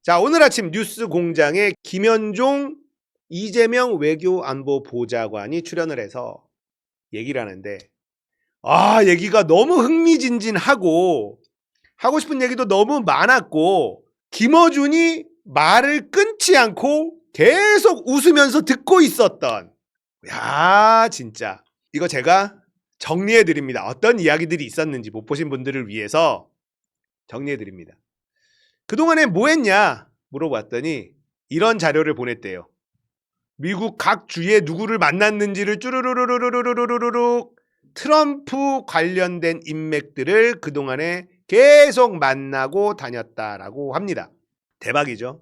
자, 오늘 아침 뉴스 공장에 김현종 이재명 외교안보보좌관이 출연을 해서 얘기를 하는데, 얘기가 너무 흥미진진하고 하고 싶은 얘기도 너무 많았고, 김어준이 말을 끊지 않고 계속 웃으면서 듣고 있었던, 진짜 이거 제가 정리해 드립니다. 어떤 이야기들이 있었는지 못 보신 분들을 위해서 정리해 드립니다. 그동안에 뭐 했냐 물어봤더니 이런 자료를 보냈대요. 미국 각 주에 누구를 만났는지를 쭈루루루루루루루루룩 트럼프 관련된 인맥들을 그동안에 계속 만나고 다녔다라고 합니다. 대박이죠.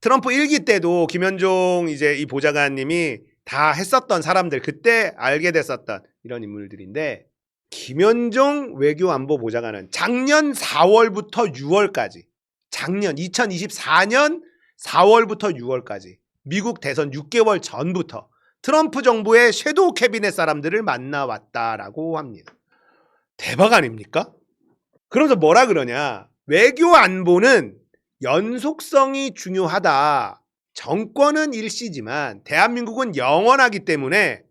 트럼프 1기 때도 김현종 이 보좌관님이 다 했었던 사람들, 그때 알게 됐었던 이런 인물들인데, 김현종 외교안보보좌관은 작년 4월부터 6월까지, 작년 2024년 4월부터 6월까지 미국 대선 6개월 전부터 트럼프 정부의 섀도우 캐비넷 사람들을 만나왔다라고 합니다. 대박 아닙니까? 그러면서 뭐라 그러냐, 외교 안보는 연속성이 중요하다. 정권은 일시지만 대한민국은 영원하기 때문에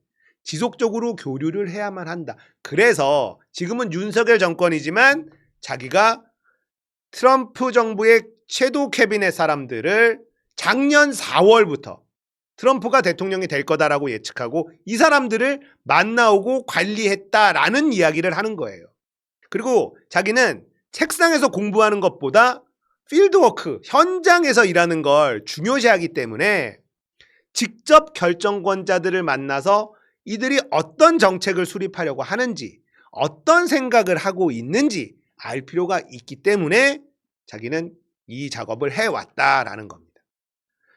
지속적으로 교류를 해야만 한다. 그래서 지금은 윤석열 정권이지만 자기가 트럼프 정부의 섀도우 캐비넷 사람들을 작년 4월부터 트럼프가 대통령이 될 거다라고 예측하고 이 사람들을 만나오고 관리했다라는 이야기를 하는 거예요. 그리고 자기는 책상에서 공부하는 것보다 필드워크, 현장에서 일하는 걸 중요시하기 때문에 직접 결정권자들을 만나서 이들이 어떤 정책을 수립하려고 하는지, 어떤 생각을 하고 있는지 알 필요가 있기 때문에 자기는 이 작업을 해왔다라는 겁니다.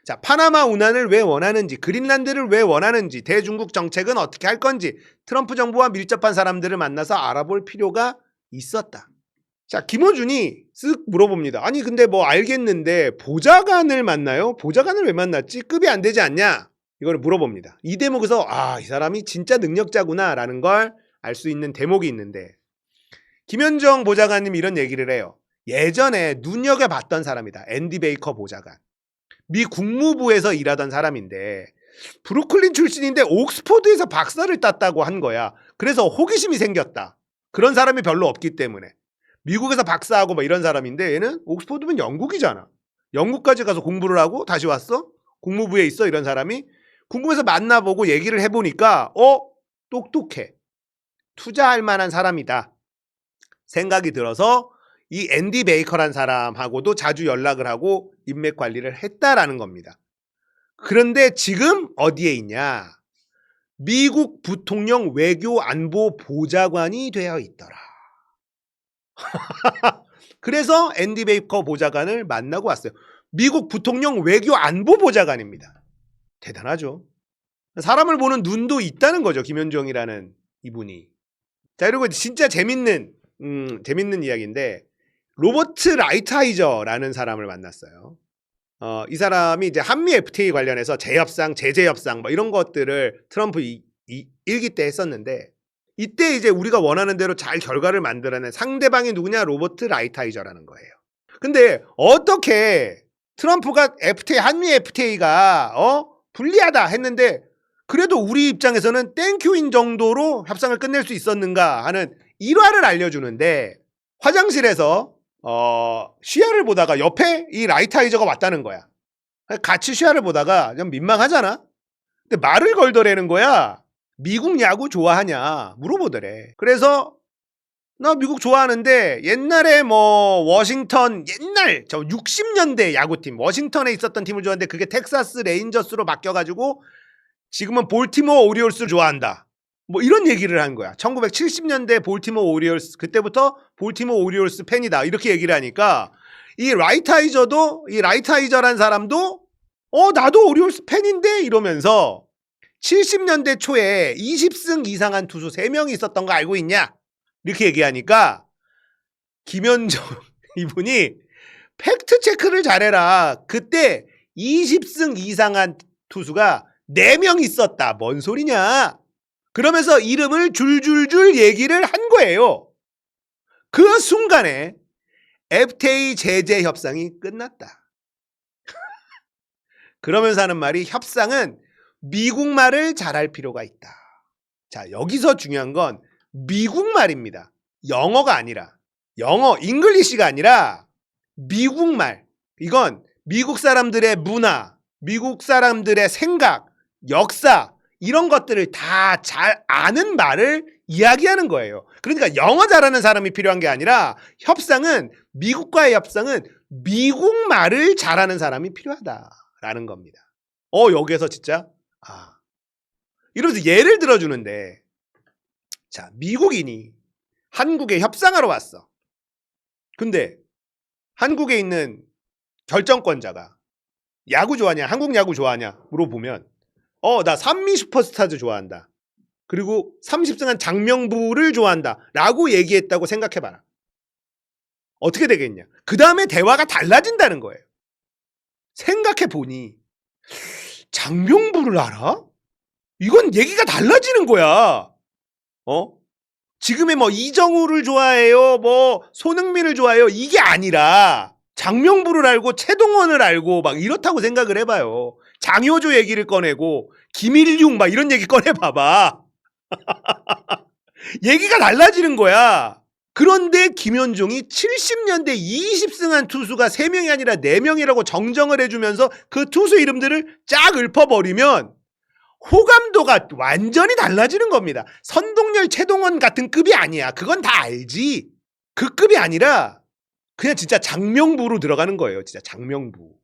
자, 파나마 운한을 왜 원하는지, 그린란드를 왜 원하는지, 대중국 정책은 어떻게 할 건지 트럼프 정부와 밀접한 사람들을 만나서 알아볼 필요가 있었다. 자, 김어준이 쓱 물어봅니다. 아니 근데 뭐 알겠는데 보좌관을 만나요? 보좌관을 왜 만났지? 급이 안 되지 않냐? 이걸 물어봅니다. 이 대목에서 이 사람이 진짜 능력자구나 라는 걸 알 수 있는 대목이 있는데, 김현종 보좌관님이 이런 얘기를 해요. 예전에 눈여겨봤던 사람이다. 앤디 베이커 보좌관. 미 국무부에서 일하던 사람인데 브루클린 출신인데 옥스퍼드에서 박사를 땄다고 한 거야. 그래서 호기심이 생겼다. 그런 사람이 별로 없기 때문에. 미국에서 박사하고 이런 사람인데 얘는 옥스퍼드면 영국이잖아. 영국까지 가서 공부를 하고 다시 왔어? 국무부에 있어 이런 사람이. 궁금해서 만나보고 얘기를 해보니까 똑똑해. 투자할 만한 사람이다 생각이 들어서 이 앤디 베이커란 사람하고도 자주 연락을 하고 인맥 관리를 했다라는 겁니다. 그런데 지금 어디에 있냐? 미국 부통령 외교안보보좌관이 되어 있더라. 그래서 앤디 베이커 보좌관을 만나고 왔어요. 미국 부통령 외교안보보좌관입니다. 대단하죠. 사람을 보는 눈도 있다는 거죠, 김현종이라는 이분이. 자, 그리고 진짜 재밌는 이야기인데, 로버트 라이트하이저라는 사람을 만났어요. 이 사람이 이제 한미 FTA 관련해서 재협상, 제재협상 이런 것들을 트럼프 1기 때 했었는데, 이때 이제 우리가 원하는 대로 잘 결과를 만들어낸 상대방이 누구냐? 로버트 라이트하이저라는 거예요. 근데 어떻게 트럼프가 한미 FTA가 불리하다 했는데 그래도 우리 입장에서는 땡큐인 정도로 협상을 끝낼 수 있었는가 하는 일화를 알려주는데, 화장실에서 시야를 보다가 옆에 이 라이트하이저가 왔다는 거야. 같이 시야를 보다가 좀 민망하잖아. 근데 말을 걸더라는 거야. 미국 야구 좋아하냐 물어보더래. 그래서 나 미국 좋아하는데 옛날에 워싱턴, 옛날 저 60년대 야구팀 워싱턴에 있었던 팀을 좋아하는데 그게 텍사스 레인저스로 바뀌어가지고 지금은 볼티모어 오리올스를 좋아한다. 이런 얘기를 한 거야. 1970년대 볼티모어 오리올스, 그때부터 볼티모어 오리올스 팬이다. 이렇게 얘기를 하니까 이 라이트하이저란 사람도 나도 오리올스 팬인데 이러면서 70년대 초에 20승 이상한 투수 3명이 있었던 거 알고 있냐? 이렇게 얘기하니까 김현종 이분이 팩트 체크를 잘해라. 그때 20승 이상한 투수가 4명 있었다. 뭔 소리냐? 그러면서 이름을 줄줄줄 얘기를 한 거예요. 그 순간에 FTA 제재 협상이 끝났다. 그러면서 하는 말이 협상은 미국 말을 잘할 필요가 있다. 자, 여기서 중요한 건 미국 말입니다. 영어가 아니라, 영어, 잉글리시가 아니라 미국 말. 이건 미국 사람들의 문화, 미국 사람들의 생각, 역사, 이런 것들을 다 잘 아는 말을 이야기하는 거예요. 그러니까 영어 잘하는 사람이 필요한 게 아니라 협상은, 미국과의 협상은 미국 말을 잘하는 사람이 필요하다라는 겁니다. 여기에서 진짜 이러면서 예를 들어주는데, 자, 미국인이 한국에 협상하러 왔어. 근데 한국에 있는 결정권자가 야구 좋아하냐, 한국 야구 좋아하냐 물어보면 나 산미 슈퍼스타즈 좋아한다. 그리고 30승한 장명부를 좋아한다 라고 얘기했다고 생각해봐라. 어떻게 되겠냐? 그 다음에 대화가 달라진다는 거예요. 생각해보니 장명부를 알아? 이건 얘기가 달라지는 거야. 지금의 뭐 이정우를 좋아해요, 뭐 손흥민을 좋아해요, 이게 아니라 장명부를 알고 최동원을 알고 막 이렇다고 생각을 해봐요. 장효조 얘기를 꺼내고 김일중 막 이런 얘기 꺼내봐봐. 얘기가 달라지는 거야. 그런데 김현종이 70년대 20승한 투수가 3명이 아니라 4명이라고 정정을 해주면서 그 투수 이름들을 쫙 읊어버리면 호감도가 완전히 달라지는 겁니다. 선동열, 최동원 같은 급이 아니야. 그건 다 알지. 그 급이 아니라 그냥 진짜 장명부로 들어가는 거예요. 진짜 장명부.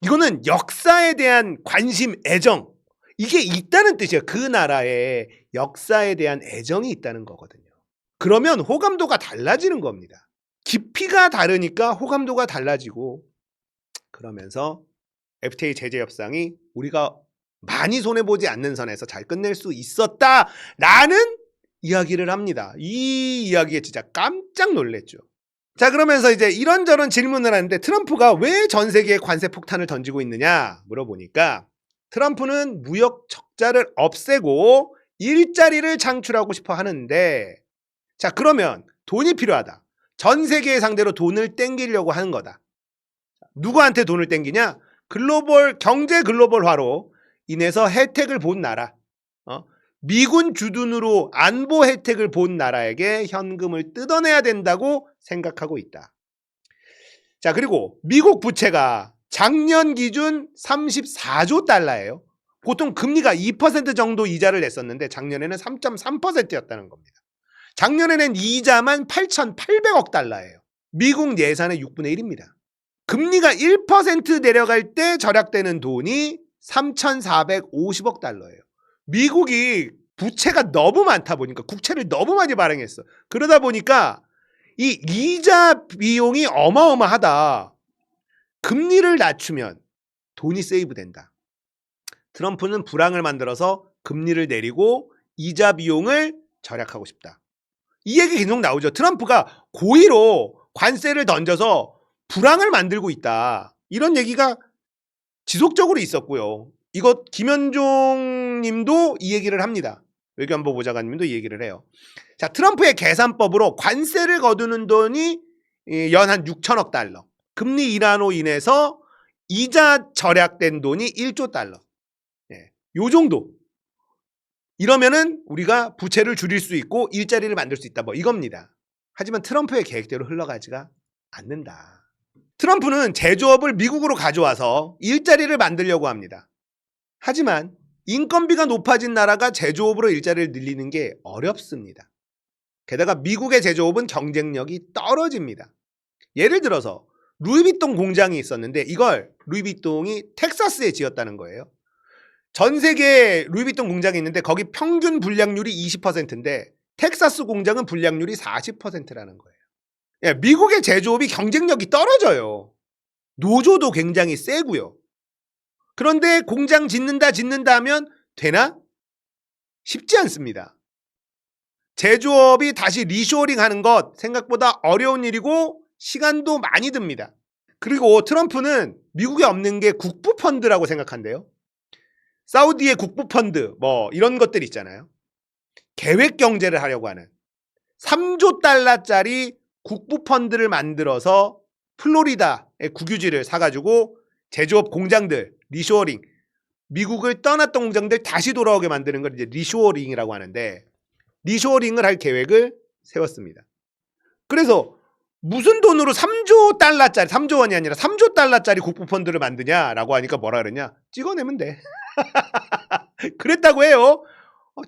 이거는 역사에 대한 관심, 애정, 이게 있다는 뜻이에요. 그 나라의 역사에 대한 애정이 있다는 거거든요. 그러면 호감도가 달라지는 겁니다. 깊이가 다르니까 호감도가 달라지고, 그러면서 FTA 제재 협상이 우리가 많이 손해보지 않는 선에서 잘 끝낼 수 있었다라는 이야기를 합니다. 이 이야기에 진짜 깜짝 놀랐죠. 자, 그러면서 이제 이런저런 질문을 하는데, 트럼프가 왜 전 세계에 관세 폭탄을 던지고 있느냐 물어보니까, 트럼프는 무역 적자를 없애고 일자리를 창출하고 싶어 하는데, 자, 그러면 돈이 필요하다. 전 세계 상대로 돈을 땡기려고 하는 거다. 누구한테 돈을 땡기냐? 경제 글로벌화로 인해서 혜택을 본 나라, 미군 주둔으로 안보 혜택을 본 나라에게 현금을 뜯어내야 된다고 생각하고 있다. 자, 그리고 미국 부채가 작년 기준 34조 달러예요. 보통 금리가 2% 정도 이자를 냈었는데 작년에는 3.3%였다는 겁니다. 작년에는 이자만 8,800억 달러예요. 미국 예산의 6분의 1입니다. 금리가 1% 내려갈 때 절약되는 돈이 3,450억 달러예요. 미국이 부채가 너무 많다 보니까 국채를 너무 많이 발행했어. 그러다 보니까 이 이자 비용이 어마어마하다. 금리를 낮추면 돈이 세이브 된다. 트럼프는 불황을 만들어서 금리를 내리고 이자 비용을 절약하고 싶다. 이 얘기 계속 나오죠. 트럼프가 고의로 관세를 던져서 불황을 만들고 있다. 이런 얘기가 지속적으로 있었고요. 이것 김현종 님도 이 얘기를 합니다. 외교안보 보좌관님도 이 얘기를 해요. 자, 트럼프의 계산법으로 관세를 거두는 돈이 연 한 6천억 달러. 금리 인하로 인해서 이자 절약된 돈이 1조 달러. 요 정도. 이러면은 우리가 부채를 줄일 수 있고 일자리를 만들 수 있다. 뭐 이겁니다. 하지만 트럼프의 계획대로 흘러가지가 않는다. 트럼프는 제조업을 미국으로 가져와서 일자리를 만들려고 합니다. 하지만 인건비가 높아진 나라가 제조업으로 일자리를 늘리는 게 어렵습니다. 게다가 미국의 제조업은 경쟁력이 떨어집니다. 예를 들어서 루이비통 공장이 있었는데 이걸 루이비통이 텍사스에 지었다는 거예요. 전 세계에 루이비통 공장이 있는데 거기 평균 불량률이 20%인데 텍사스 공장은 불량률이 40%라는 거예요. 미국의 제조업이 경쟁력이 떨어져요. 노조도 굉장히 세고요. 그런데 공장 짓는다 하면 되나? 쉽지 않습니다. 제조업이 다시 리쇼어링 하는 것 생각보다 어려운 일이고 시간도 많이 듭니다. 그리고 트럼프는 미국에 없는 게 국부펀드라고 생각한대요. 사우디의 국부펀드 뭐 이런 것들 있잖아요. 계획경제를 하려고 하는 3조 달러짜리 국부펀드를 만들어서 플로리다의 국유지를 사가지고 제조업 공장들, 리쇼어링. 미국을 떠났던 공장들 다시 돌아오게 만드는 걸 이제 리쇼어링이라고 하는데 리쇼어링을 할 계획을 세웠습니다. 그래서 무슨 돈으로 3조 달러짜리 3조 원이 아니라 3조 달러짜리 국부펀드를 만드냐라고 하니까 뭐라 그러냐? 찍어내면 돼. 그랬다고 해요.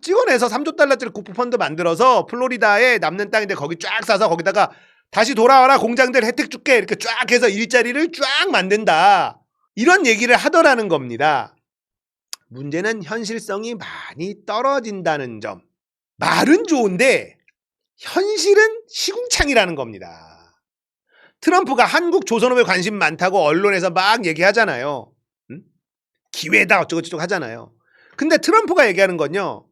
찍어내서 3조 달러짜리 국부펀드 만들어서 플로리다에 남는 땅인데 거기 쫙 사서 거기다가 다시 돌아와라 공장들 혜택 줄게 이렇게 쫙 해서 일자리를 쫙 만든다. 이런 얘기를 하더라는 겁니다. 문제는 현실성이 많이 떨어진다는 점. 말은 좋은데 현실은 시궁창이라는 겁니다. 트럼프가 한국 조선업에 관심 많다고 언론에서 막 얘기하잖아요. 기회다 어쩌고저쩌고 하잖아요. 근데 트럼프가 얘기하는 건요.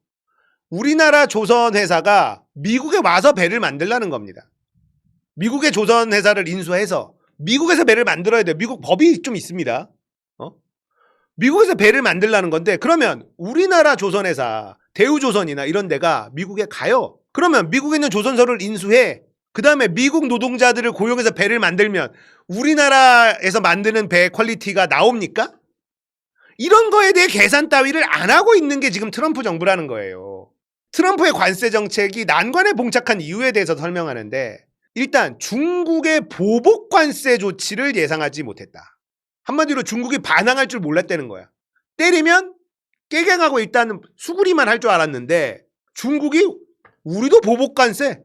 우리나라 조선 회사가 미국에 와서 배를 만들라는 겁니다. 미국의 조선 회사를 인수해서 미국에서 배를 만들어야 돼요. 미국 법이 좀 있습니다. 미국에서 배를 만들라는 건데 그러면 우리나라 조선 회사 대우조선이나 이런 데가 미국에 가요. 그러면 미국에 있는 조선소를 인수해. 그 다음에 미국 노동자들을 고용해서 배를 만들면 우리나라에서 만드는 배 퀄리티가 나옵니까? 이런 거에 대해 계산 따위를 안 하고 있는 게 지금 트럼프 정부라는 거예요. 트럼프의 관세 정책이 난관에 봉착한 이유에 대해서 설명하는데 일단 중국의 보복 관세 조치를 예상하지 못했다. 한마디로 중국이 반항할 줄 몰랐다는 거야. 때리면 깨갱하고 일단 수구리만 할 줄 알았는데 중국이 우리도 보복 관세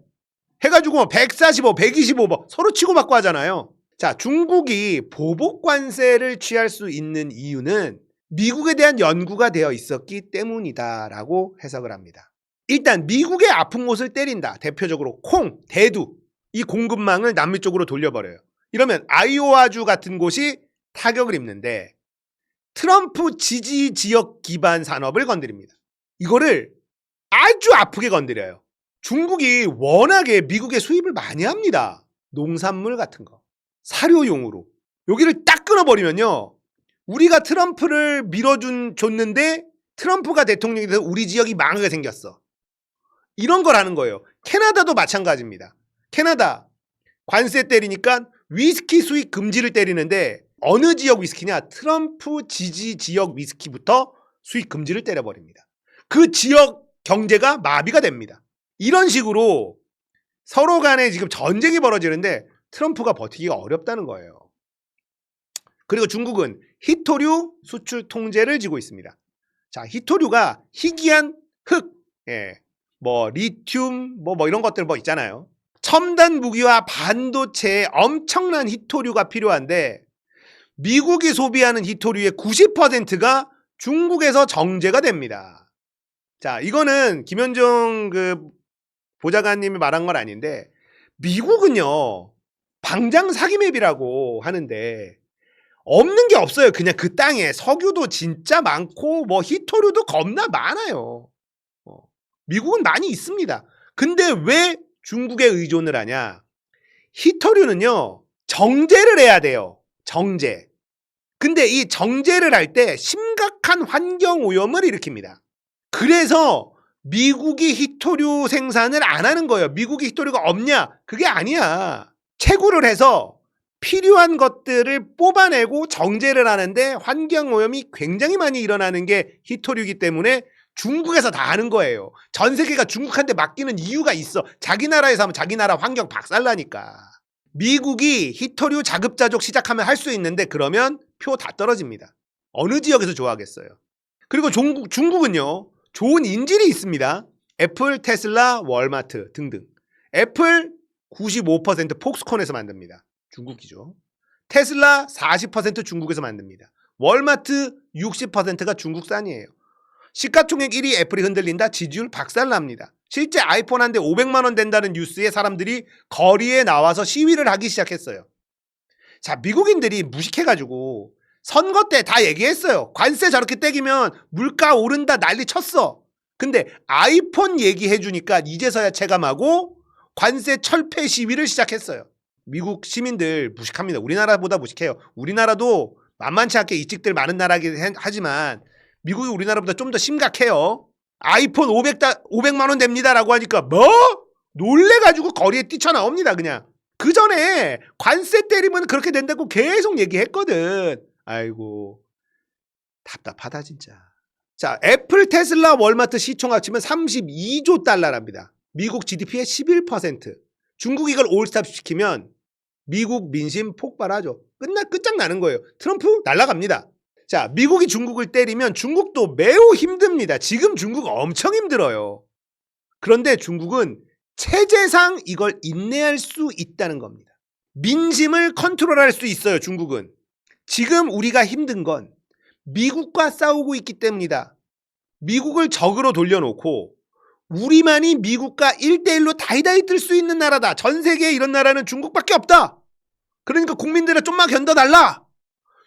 해가지고 145, 125 서로 치고받고 하잖아요. 자, 중국이 보복 관세를 취할 수 있는 이유는 미국에 대한 연구가 되어 있었기 때문이다라고 해석을 합니다. 일단 미국의 아픈 곳을 때린다. 대표적으로 콩, 대두 이 공급망을 남미 쪽으로 돌려버려요. 이러면 아이오와주 같은 곳이 타격을 입는데 트럼프 지지 지역 기반 산업을 건드립니다. 이거를 아주 아프게 건드려요. 중국이 워낙에 미국에 수입을 많이 합니다. 농산물 같은 거. 사료용으로. 여기를 딱 끊어버리면요. 우리가 트럼프를 줬는데 트럼프가 대통령이 돼서 우리 지역이 망하게 생겼어. 이런 걸 하는 거예요. 캐나다도 마찬가지입니다. 캐나다 관세 때리니까 위스키 수입 금지를 때리는데 어느 지역 위스키냐? 트럼프 지지 지역 위스키부터 수입 금지를 때려버립니다. 그 지역 경제가 마비가 됩니다. 이런 식으로 서로 간에 지금 전쟁이 벌어지는데 트럼프가 버티기가 어렵다는 거예요. 그리고 중국은 희토류 수출 통제를 지고 있습니다. 자, 희토류가 희귀한 흙, 리튬, 이런 것들 있잖아요. 첨단 무기와 반도체에 엄청난 희토류가 필요한데 미국이 소비하는 희토류의 90%가 중국에서 정제가 됩니다. 자, 이거는 김현종 보좌관님이 말한 건 아닌데 미국은요 방장 사기맵이라고 하는데 없는 게 없어요. 그냥 그 땅에 석유도 진짜 많고 희토류도 겁나 많아요. 미국은 많이 있습니다. 근데 왜 중국에 의존을 하냐? 희토류는요 정제를 해야 돼요. 정제. 근데 이 정제를 할 때 심각한 환경 오염을 일으킵니다. 그래서 미국이 희토류 생산을 안 하는 거예요. 미국이 희토류가 없냐? 그게 아니야. 채굴을 해서 필요한 것들을 뽑아내고 정제를 하는데 환경 오염이 굉장히 많이 일어나는 게 희토류이기 때문에 중국에서 다 하는 거예요. 전 세계가 중국한테 맡기는 이유가 있어. 자기 나라에서 하면 자기 나라 환경 박살나니까. 미국이 희토류 자급자족 시작하면 할 수 있는데 그러면 표 다 떨어집니다. 어느 지역에서 좋아하겠어요. 그리고 중국은요. 좋은 인질이 있습니다. 애플, 테슬라, 월마트 등등. 애플 95% 폭스콘에서 만듭니다. 중국이죠. 테슬라 40% 중국에서 만듭니다. 월마트 60%가 중국산이에요. 시가총액 1위 애플이 흔들린다. 지지율 박살납니다. 실제 아이폰 한 대 500만 원 된다는 뉴스에 사람들이 거리에 나와서 시위를 하기 시작했어요. 자, 미국인들이 무식해가지고 선거 때 다 얘기했어요. 관세 저렇게 떼기면 물가 오른다 난리 쳤어. 근데 아이폰 얘기해주니까 이제서야 체감하고 관세 철폐 시위를 시작했어요. 미국 시민들 무식합니다. 우리나라보다 무식해요. 우리나라도 만만치 않게 이직들 많은 나라긴 하지만 미국이 우리나라보다 좀 더 심각해요. 아이폰 500만 원 됩니다라고 하니까 놀래가지고 거리에 뛰쳐나옵니다. 그냥. 그 전에 관세 때리면 그렇게 된다고 계속 얘기했거든. 아이고. 답답하다 진짜. 자, 애플, 테슬라, 월마트 시총 합치면 32조 달러랍니다. 미국 GDP의 11%. 중국 이걸 올스탑 시키면 미국 민심 폭발하죠. 끝장나는 거예요. 트럼프 날아갑니다. 자, 미국이 중국을 때리면 중국도 매우 힘듭니다. 지금 중국 엄청 힘들어요. 그런데 중국은 체제상 이걸 인내할 수 있다는 겁니다. 민심을 컨트롤할 수 있어요. 중국은. 지금 우리가 힘든 건 미국과 싸우고 있기 때문이다. 미국을 적으로 돌려놓고 우리만이 미국과 1대1로 다이다이 뜰 수 있는 나라다. 전 세계에 이런 나라는 중국밖에 없다. 그러니까 국민들아 좀만 견뎌달라.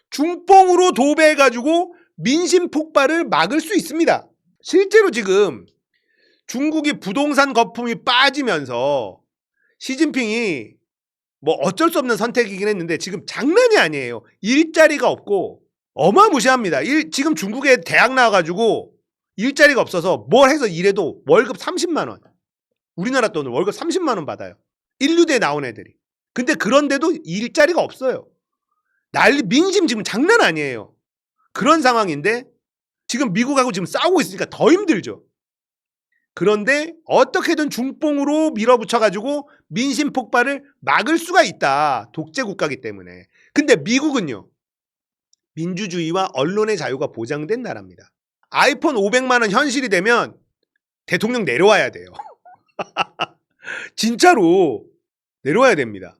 중뽕으로 도배해가지고 민심 폭발을 막을 수 있습니다. 실제로 지금 중국이 부동산 거품이 빠지면서 시진핑이 뭐 어쩔 수 없는 선택이긴 했는데 지금 장난이 아니에요. 일자리가 없고 어마무시합니다. 지금 중국에 대학 나와가지고 일자리가 없어서 뭘 해서 일해도 월급 30만 원. 우리나라 돈으로 월급 30만 원 받아요. 인류대에 나온 애들이. 근데 그런데도 일자리가 없어요. 민심 지금 장난 아니에요. 그런 상황인데 지금 미국하고 지금 싸우고 있으니까 더 힘들죠. 그런데 어떻게든 중뽕으로 밀어붙여가지고 민심 폭발을 막을 수가 있다. 독재 국가이기 때문에. 근데 미국은요. 민주주의와 언론의 자유가 보장된 나라입니다. 아이폰 500만 원 현실이 되면 대통령 내려와야 돼요. 진짜로 내려와야 됩니다.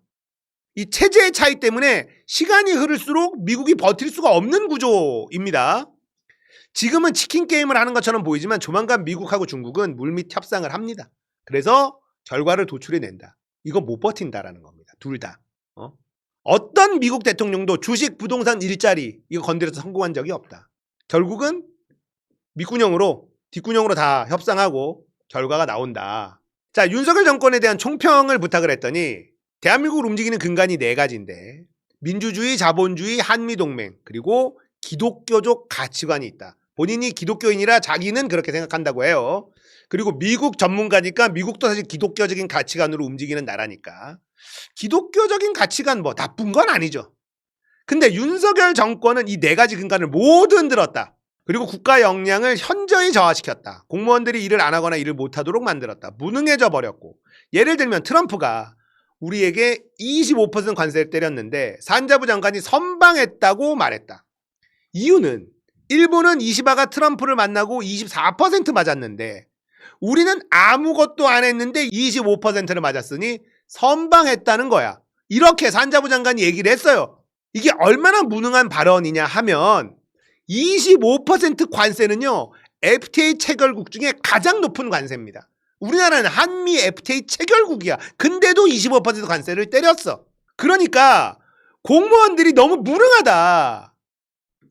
이 체제의 차이 때문에 시간이 흐를수록 미국이 버틸 수가 없는 구조입니다. 지금은 치킨 게임을 하는 것처럼 보이지만 조만간 미국하고 중국은 물밑 협상을 합니다. 그래서 결과를 도출해낸다. 이거 못 버틴다라는 겁니다. 둘 다. 어떤 미국 대통령도 주식, 부동산, 일자리 이거 건드려서 성공한 적이 없다. 결국은 밑구녕으로 뒷구녕으로 다 협상하고 결과가 나온다. 자, 윤석열 정권에 대한 총평을 부탁을 했더니 대한민국을 움직이는 근간이 4가지인데 민주주의, 자본주의, 한미동맹 그리고 기독교적 가치관이 있다. 본인이 기독교인이라 자기는 그렇게 생각한다고 해요. 그리고 미국 전문가니까 미국도 사실 기독교적인 가치관으로 움직이는 나라니까 기독교적인 가치관 뭐 나쁜 건 아니죠. 근데 윤석열 정권은 이 4가지 근간을 모두 흔들었다. 그리고 국가 역량을 현저히 저하시켰다. 공무원들이 일을 안 하거나 일을 못하도록 만들었다. 무능해져 버렸고 예를 들면 트럼프가 우리에게 25% 관세를 때렸는데 산자부 장관이 선방했다고 말했다. 이유는 일본은 이시바가 트럼프를 만나고 24% 맞았는데 우리는 아무것도 안 했는데 25%를 맞았으니 선방했다는 거야. 이렇게 산자부 장관이 얘기를 했어요. 이게 얼마나 무능한 발언이냐 하면 25% 관세는요. FTA 체결국 중에 가장 높은 관세입니다. 우리나라는 한미 FTA 체결국이야. 근데도 25% 관세를 때렸어. 그러니까 공무원들이 너무 무능하다.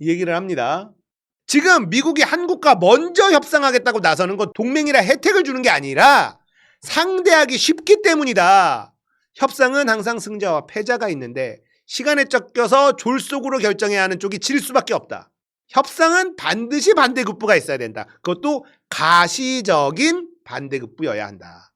이 얘기를 합니다. 지금 미국이 한국과 먼저 협상하겠다고 나서는 건 동맹이라 혜택을 주는 게 아니라 상대하기 쉽기 때문이다. 협상은 항상 승자와 패자가 있는데 시간에 쫓겨서 졸속으로 결정해야 하는 쪽이 질 수밖에 없다. 협상은 반드시 반대급부가 있어야 된다. 그것도 가시적인 반대급부여야 한다.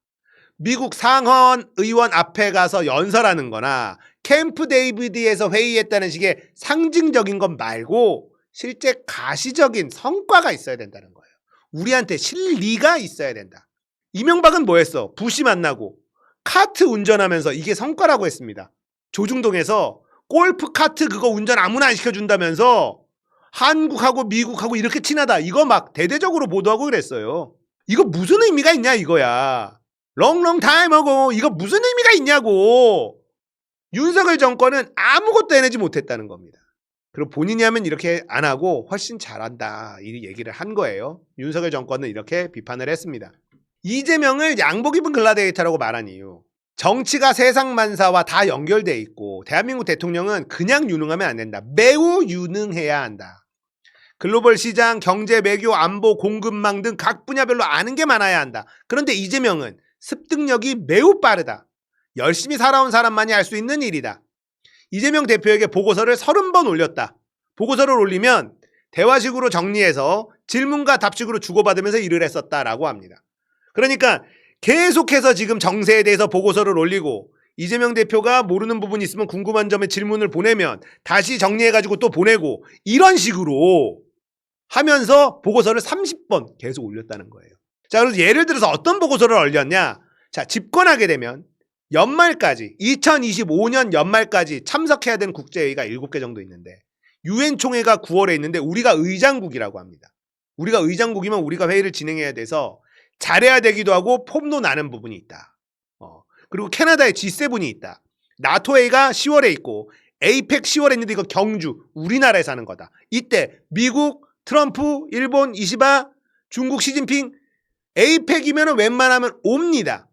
미국 상원 의원 앞에 가서 연설하는 거나 캠프 데이비드에서 회의했다는 식의 상징적인 것 말고 실제 가시적인 성과가 있어야 된다는 거예요. 우리한테 실리가 있어야 된다. 이명박은 뭐 했어? 부시 만나고 카트 운전하면서 이게 성과라고 했습니다. 조중동에서 골프 카트 그거 운전 아무나 안 시켜준다면서 한국하고 미국하고 이렇게 친하다. 이거 막 대대적으로 보도하고 그랬어요. 이거 무슨 의미가 있냐 이거야. 롱롱 타임하고 이거 무슨 의미가 있냐고. 윤석열 정권은 아무것도 해내지 못했다는 겁니다. 그리고 본인이 하면 이렇게 안 하고 훨씬 잘한다 이 얘기를 한 거예요. 윤석열 정권은 이렇게 비판을 했습니다. 이재명을 양복 입은 글라데이터라고 말한 이유. 정치가 세상만사와 다 연결돼 있고 대한민국 대통령은 그냥 유능하면 안 된다. 매우 유능해야 한다. 글로벌 시장, 경제, 외교, 안보, 공급망 등 각 분야별로 아는 게 많아야 한다. 그런데 이재명은 습득력이 매우 빠르다. 열심히 살아온 사람만이 할 수 있는 일이다. 이재명 대표에게 보고서를 30번 올렸다. 보고서를 올리면 대화식으로 정리해서 질문과 답식으로 주고받으면서 일을 했었다라고 합니다. 그러니까 계속해서 지금 정세에 대해서 보고서를 올리고 이재명 대표가 모르는 부분이 있으면 궁금한 점에 질문을 보내면 다시 정리해가지고 또 보내고 이런 식으로 하면서 보고서를 30번 계속 올렸다는 거예요. 자, 그래서 예를 들어서 어떤 보고서를 올렸냐? 자, 집권하게 되면 연말까지 2025년 연말까지 참석해야 되는 국제회의가 7개 정도 있는데 유엔 총회가 9월에 있는데 우리가 의장국이라고 합니다. 우리가 의장국이면 우리가 회의를 진행해야 돼서 잘해야 되기도 하고 폼도 나는 부분이 있다. 그리고 캐나다의 G7이 있다. 나토 회의가 10월에 있고 에이펙 10월에 있는데 이거 경주 우리나라에서 하는 거다. 이때 미국 트럼프, 일본 이시바, 중국 시진핑 에이펙이면 웬만하면 옵니다.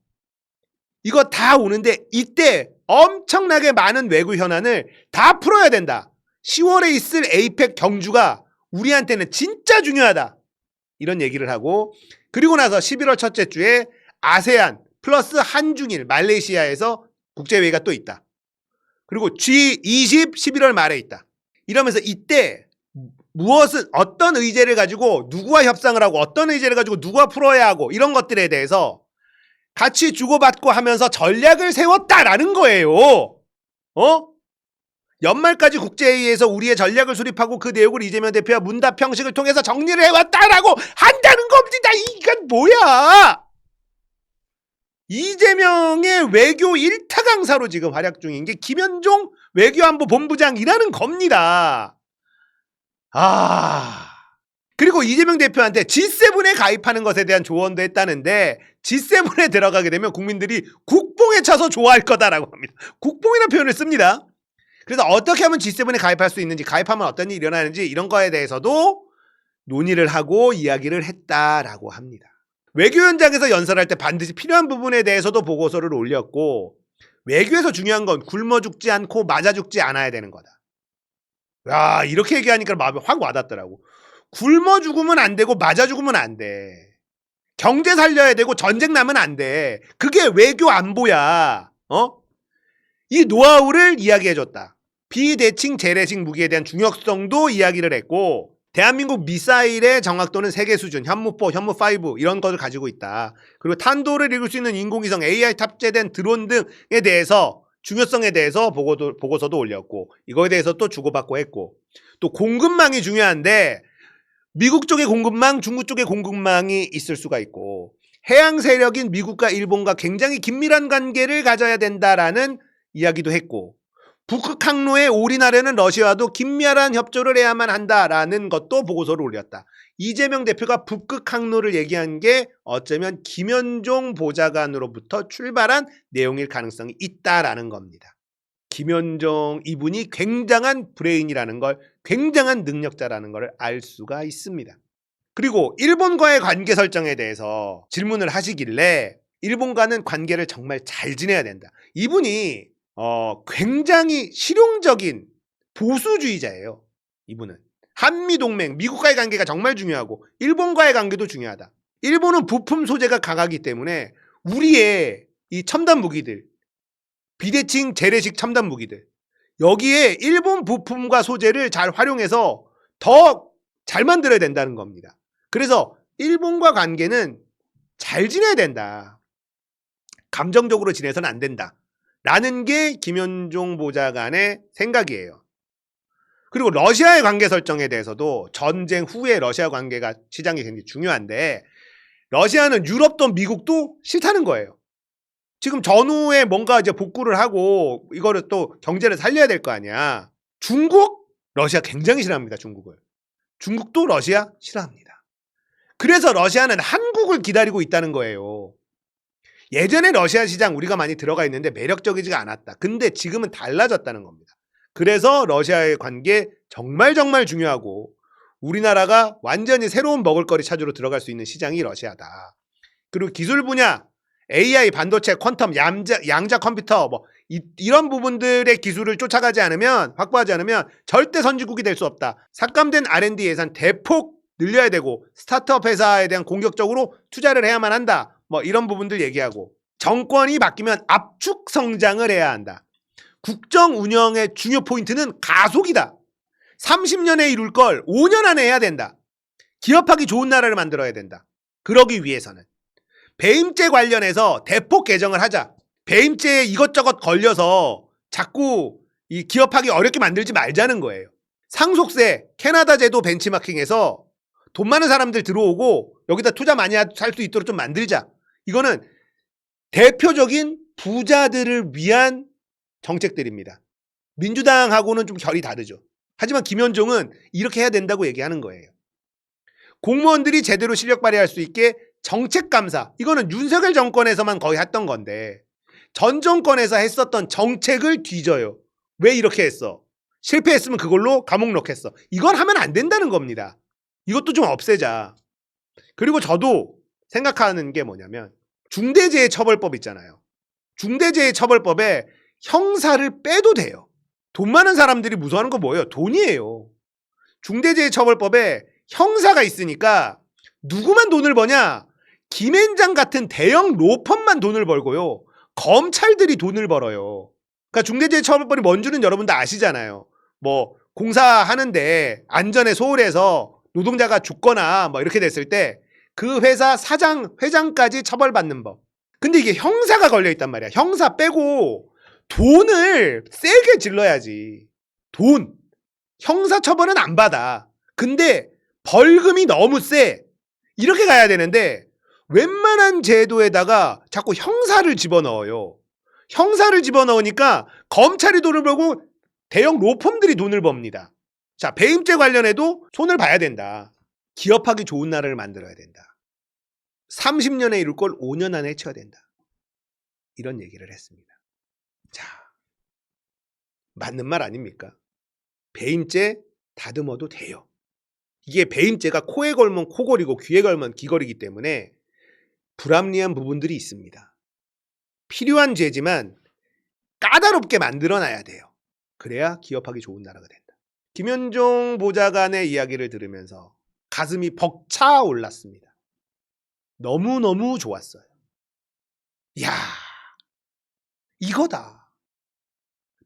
이거 다 오는데 이때 엄청나게 많은 외교 현안을 다 풀어야 된다. 10월에 있을 에이펙 경주가 우리한테는 진짜 중요하다. 이런 얘기를 하고 그리고 나서 11월 첫째 주에 아세안 플러스 한중일 말레이시아에서 국제회의가 또 있다. 그리고 G20 11월 말에 있다. 이러면서 이때 무엇은 어떤 의제를 가지고 누구와 협상을 하고 어떤 의제를 가지고 누가 풀어야 하고 이런 것들에 대해서 같이 주고받고 하면서 전략을 세웠다라는 거예요. 연말까지 국제회의에서 우리의 전략을 수립하고 그 내용을 이재명 대표와 문답 형식을 통해서 정리를 해왔다라고 한다는 겁니다. 이건 뭐야? 이재명의 외교 1타 강사로 지금 활약 중인 게 김현종 외교안보본부장이라는 겁니다. 그리고 이재명 대표한테 G7에 가입하는 것에 대한 조언도 했다는데 G7에 들어가게 되면 국민들이 국뽕에 차서 좋아할 거다라고 합니다. 국뽕이라는 표현을 씁니다. 그래서 어떻게 하면 G7에 가입할 수 있는지, 가입하면 어떤 일이 일어나는지 이런 거에 대해서도 논의를 하고 이야기를 했다라고 합니다. 외교 현장에서 연설할 때 반드시 필요한 부분에 대해서도 보고서를 올렸고 외교에서 중요한 건 굶어 죽지 않고 맞아 죽지 않아야 되는 거다. 야, 이렇게 얘기하니까 마음에 확 와닿더라고. 굶어 죽으면 안 되고 맞아 죽으면 안 돼. 경제 살려야 되고 전쟁 나면 안 돼. 그게 외교 안보야. 이 노하우를 이야기해줬다. 비대칭 재래식 무기에 대한 중요성도 이야기를 했고 대한민국 미사일의 정확도는 세계 수준, 현무포, 현무5 이런 것을 가지고 있다. 그리고 탄도를 읽을 수 있는 인공위성, AI 탑재된 드론 등에 대해서 중요성에 대해서 보고서도 올렸고 이거에 대해서 또 주고받고 했고 또 공급망이 중요한데 미국 쪽의 공급망, 중국 쪽의 공급망이 있을 수가 있고 해양 세력인 미국과 일본과 굉장히 긴밀한 관계를 가져야 된다라는 이야기도 했고 북극 항로에 올인하려는 러시아와도 긴밀한 협조를 해야만 한다라는 것도 보고서를 올렸다. 이재명 대표가 북극 항로를 얘기한 게 어쩌면 김현종 보좌관으로부터 출발한 내용일 가능성이 있다라는 겁니다. 김현종 이분이 굉장한 브레인이라는 걸, 굉장한 능력자라는 걸 알 수가 있습니다. 그리고 일본과의 관계 설정에 대해서 질문을 하시길래 일본과는 관계를 정말 잘 지내야 된다. 이분이 굉장히 실용적인 보수주의자예요. 이분은 한미동맹, 미국과의 관계가 정말 중요하고 일본과의 관계도 중요하다. 일본은 부품 소재가 강하기 때문에 우리의 이 첨단 무기들, 비대칭 재래식 첨단 무기들 여기에 일본 부품과 소재를 잘 활용해서 더 잘 만들어야 된다는 겁니다. 그래서 일본과 관계는 잘 지내야 된다. 감정적으로 지내서는 안 된다. 라는 게 김현종 보좌관의 생각이에요. 그리고 러시아의 관계 설정에 대해서도 전쟁 후에 러시아 관계가 시장이 굉장히 중요한데 러시아는 유럽도 미국도 싫다는 거예요. 지금 전후에 뭔가 이제 복구를 하고 이거를 또 경제를 살려야 될 거 아니야. 중국? 러시아 굉장히 싫어합니다. 중국도 러시아 싫어합니다. 그래서 러시아는 한국을 기다리고 있다는 거예요. 예전에 러시아 시장 우리가 많이 들어가 있는데 매력적이지가 않았다. 근데 지금은 달라졌다는 겁니다. 그래서 러시아의 관계 정말 중요하고 우리나라가 완전히 새로운 먹을거리 찾으러 들어갈 수 있는 시장이 러시아다. 그리고 기술 분야, AI, 반도체, 퀀텀, 양자 컴퓨터 이런 부분들의 기술을 쫓아가지 않으면, 확보하지 않으면 절대 선진국이 될 수 없다. 삭감된 R&D 예산 대폭 늘려야 되고 스타트업 회사에 대한 공격적으로 투자를 해야만 한다. 이런 부분들 얘기하고 정권이 바뀌면 압축 성장을 해야 한다. 국정 운영의 중요 포인트는 가속이다. 30년에 이룰 걸 5년 안에 해야 된다. 기업하기 좋은 나라를 만들어야 된다. 그러기 위해서는 배임죄 관련해서 대폭 개정을 하자. 배임죄에 이것저것 걸려서 자꾸 이 기업하기 어렵게 만들지 말자는 거예요. 상속세, 캐나다 제도 벤치마킹에서 돈 많은 사람들 들어오고 여기다 투자 많이 할 수 있도록 좀 만들자. 이거는 대표적인 부자들을 위한 정책들입니다. 민주당하고는 좀 결이 다르죠. 하지만 김현종은 이렇게 해야 된다고 얘기하는 거예요. 공무원들이 제대로 실력 발휘할 수 있게 정책감사, 이거는 윤석열 정권에서만 거의 했던 건데 전 정권에서 했었던 정책을 뒤져요. 왜 이렇게 했어? 실패했으면 그걸로 감옥 넣겠어. 이건 하면 안 된다는 겁니다. 이것도 좀 없애자. 그리고 저도 생각하는 게 뭐냐면 중대재해처벌법 있잖아요. 중대재해처벌법에 형사를 빼도 돼요. 돈 많은 사람들이 무서워하는 거 뭐예요? 돈이에요. 중대재해처벌법에 형사가 있으니까 누구만 돈을 버냐? 김앤장 같은 대형 로펌만 돈을 벌고요. 검찰들이 돈을 벌어요. 그러니까 중대재해처벌법이 뭔지는 여러분도 아시잖아요. 뭐 공사하는데 안전에 소홀해서 노동자가 죽거나 뭐 이렇게 됐을 때 그 회사 사장, 회장까지 처벌받는 법. 근데 이게 형사가 걸려있단 말이야. 형사 빼고 돈을 세게 질러야지. 돈. 형사처벌은 안 받아. 근데 벌금이 너무 세. 이렇게 가야 되는데 웬만한 제도에다가 자꾸 형사를 집어넣어요. 형사를 집어넣으니까 검찰이 돈을 벌고 대형 로펌들이 돈을 법니다. 자, 배임죄 관련해도 손을 봐야 된다. 기업하기 좋은 나라를 만들어야 된다. 30년에 이룰 걸 5년 안에 해쳐야 된다. 이런 얘기를 했습니다. 자, 맞는 말 아닙니까? 배임죄 다듬어도 돼요. 이게 배임죄가 코에 걸면 코걸이고 귀에 걸면 귀걸이기 때문에 불합리한 부분들이 있습니다. 필요한 죄지만 까다롭게 만들어놔야 돼요. 그래야 기업하기 좋은 나라가 된다. 김현종 보좌관의 이야기를 들으면서 가슴이 벅차 올랐습니다. 너무너무 좋았어요. 이야, 이거다.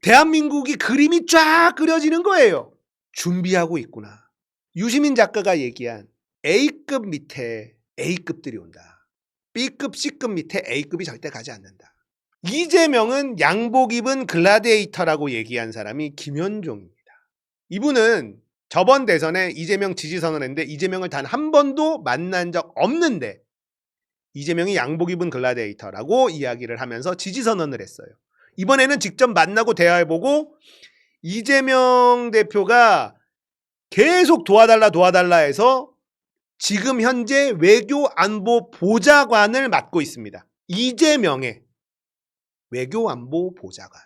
대한민국이 그림이 쫙 그려지는 거예요. 준비하고 있구나. 유시민 작가가 얘기한 A급 밑에 A급들이 온다. B급, C급 밑에 A급이 절대 가지 않는다. 이재명은 양복 입은 글라디에이터라고 얘기한 사람이 김현종입니다. 이분은 저번 대선에 이재명 지지선언을 했는데 이재명을 단 한 번도 만난 적 없는데 이재명이 양복 입은 글라디에이터라고 이야기를 하면서 지지선언을 했어요. 이번에는 직접 만나고 대화해보고 이재명 대표가 계속 도와달라 해서 지금 현재 외교안보 보좌관을 맡고 있습니다. 이재명의 외교안보 보좌관.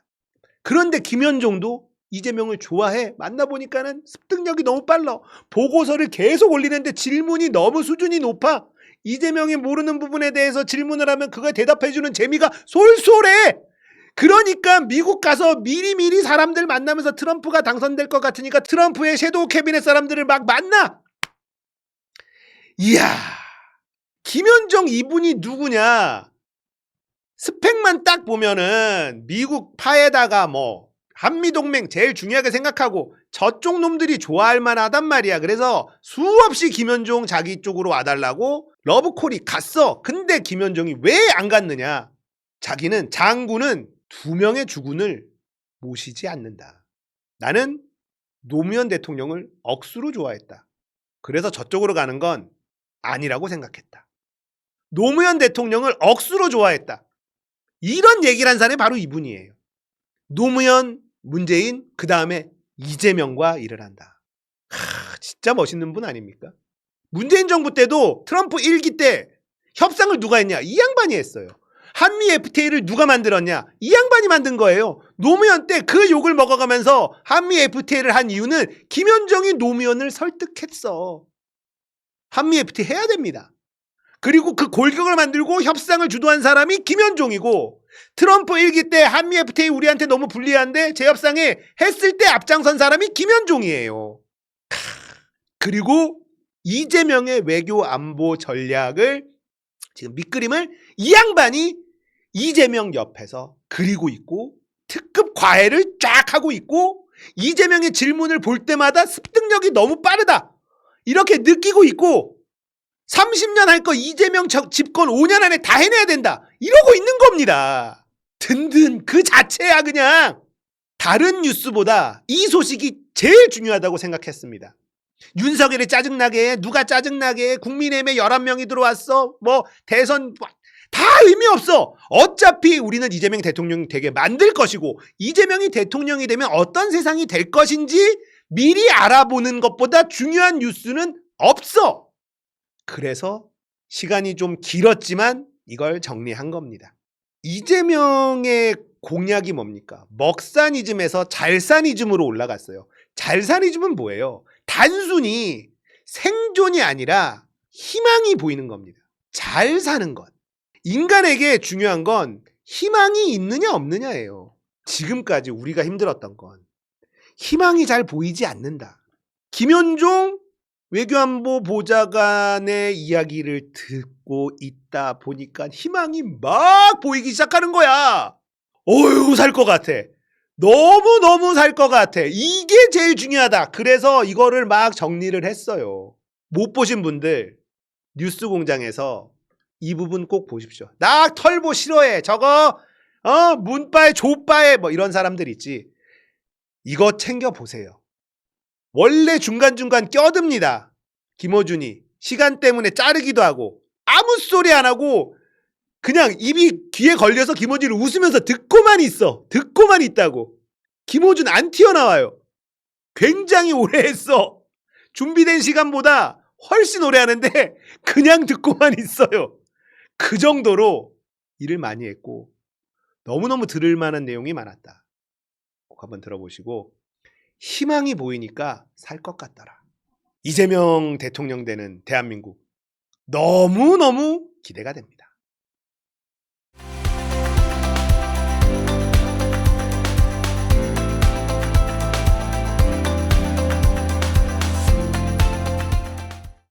그런데 김현종도 이재명을 좋아해. 만나보니까는 습득력이 너무 빨라. 보고서를 계속 올리는데 질문이 너무 수준이 높아. 이재명이 모르는 부분에 대해서 질문을 하면 그거에 대답해주는 재미가 솔솔해. 그러니까 미국 가서 미리미리 사람들 만나면서 트럼프가 당선될 것 같으니까 트럼프의 섀도우 캐비넷 사람들을 막 만나. 이야, 김현종 이분이 누구냐? 스펙만 딱 보면은 미국 파에다가 뭐 한미동맹 제일 중요하게 생각하고 저쪽 놈들이 좋아할 만하단 말이야. 그래서 수없이 김현종 자기 쪽으로 와달라고 러브콜이 갔어. 근데 김현종이 왜 안 갔느냐? 자기는 장군은 2명의 주군을 모시지 않는다. 나는 노무현 대통령을 억수로 좋아했다. 그래서 저쪽으로 가는 건 아니라고 생각했다. 노무현 대통령을 억수로 좋아했다. 이런 얘기를 한 사람이 바로 이분이에요. 노무현, 문재인, 그 다음에 이재명과 일을 한다. 진짜 멋있는 분 아닙니까? 문재인 정부 때도 트럼프 1기 때 협상을 누가 했냐? 이 양반이 했어요. 한미 FTA를 누가 만들었냐? 이 양반이 만든 거예요. 노무현 때 그 욕을 먹어가면서 한미 FTA를 한 이유는 김현종이 노무현을 설득했어. 한미 FTA 해야 됩니다. 그리고 그 골격을 만들고 협상을 주도한 사람이 김현종이고 트럼프 1기 때 한미 FTA 우리한테 너무 불리한데 재협상에 했을 때 앞장선 사람이 김현종이에요. 그리고 이재명의 외교 안보 전략을 지금 밑그림을 이 양반이 이재명 옆에서 그리고 있고 특급 과외를 쫙 하고 있고 이재명의 질문을 볼 때마다 습득력이 너무 빠르다 이렇게 느끼고 있고 30년 할 거 이재명 집권 5년 안에 다 해내야 된다 이러고 있는 겁니다. 든든 그 자체야. 그냥 다른 뉴스보다 이 소식이 제일 중요하다고 생각했습니다. 윤석열이 짜증나게 해. 누가 짜증나게 해. 국민의힘에 11명이 들어왔어. 뭐 대선 다 의미 없어. 어차피 우리는 이재명 대통령 되게 만들 것이고 이재명이 대통령이 되면 어떤 세상이 될 것인지 미리 알아보는 것보다 중요한 뉴스는 없어. 그래서 시간이 좀 길었지만 이걸 정리한 겁니다. 이재명의 공약이 뭡니까? 먹사니즘에서 잘사니즘으로 올라갔어요. 잘사니즘은 뭐예요? 단순히 생존이 아니라 희망이 보이는 겁니다. 잘 사는 것. 인간에게 중요한 건 희망이 있느냐 없느냐예요. 지금까지 우리가 힘들었던 건 희망이 잘 보이지 않는다. 김현종 외교안보 보좌관의 이야기를 듣고 있다 보니까 희망이 막 보이기 시작하는 거야. 어휴, 살 것 같아. 너무너무 살 것 같아. 이게 제일 중요하다. 그래서 이거를 막 정리를 했어요. 못 보신 분들 뉴스공장에서 이 부분 꼭 보십시오. 나 털보 싫어해. 저거 문바에 조바에 뭐 이런 사람들 있지. 이거 챙겨보세요. 원래 중간중간 껴듭니다. 김어준이 시간 때문에 자르기도 하고 아무 소리 안 하고 그냥 입이 귀에 걸려서 김어준이 웃으면서 듣고만 있어. 듣고만 있다고. 김어준 안 튀어나와요. 굉장히 오래 했어. 준비된 시간보다 훨씬 오래 하는데 그냥 듣고만 있어요. 그 정도로 일을 많이 했고 너무너무 들을 만한 내용이 많았다. 꼭 한번 들어보시고 희망이 보이니까 살 것 같더라. 이재명 대통령 되는 대한민국 너무너무 기대가 됩니다.